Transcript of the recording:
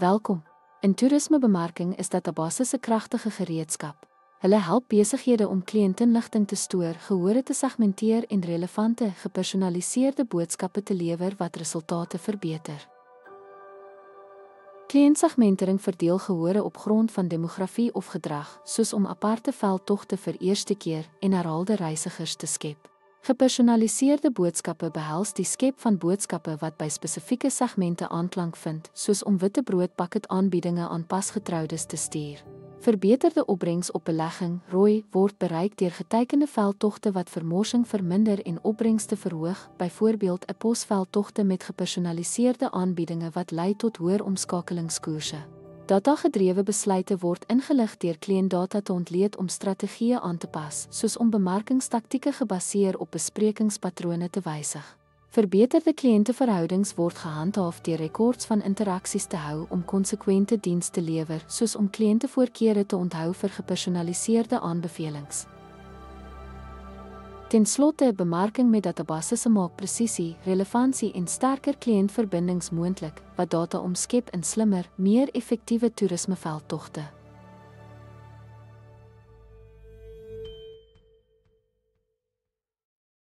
Welkom. In toerismebemarking is databases 'n kragtige gereedskap. Hulle help besighede om kliëntinligting te stoor, gehore te segmenteer en relevante, gepersonaliseerde boodskappe te lewer wat resultate verbeter. Kliëntsegmentering verdeel gehore op grond van demografie of gedrag, soos om aparte veldtogte vir eerste keer en herhaalde reisigers te skep. Gepersonaliseerde boodskappe behels die skep van boodskappe wat by spesifieke segmente aanklank vind, soos om witbroodpakket aanbiedinge aan pasgetroudes te stuur. Verbeterde opbrengs op belegging, ROI, word bereik deur geteikende veldtogte wat vermorsing verminder en opbrengste verhoog, byvoorbeeld 'n posveldtogte met gepersonaliseerde aanbiedinge wat lei tot hoër omskakelingskoerse. Data-gedrewe besluite word ingelig deur kliëntdata te ontleed om strategieë aan te pas, soos om bemarkingstaktieke gebaseer op besprekingspatrone te wysig. Verbeterde kliënteverhoudings word gehandhaaf deur rekords van interaksies te hou om konsekwente diens te lewer, soos om kliëntevoorkeure te onthou vir gepersonaliseerde aanbevelings. Ten slotte, bemarking met databases maak presisie, relevansie en sterker kliëntverbindings moontlik, wat data omskep in slimmer, meer effektiewe toerismeveldtogte.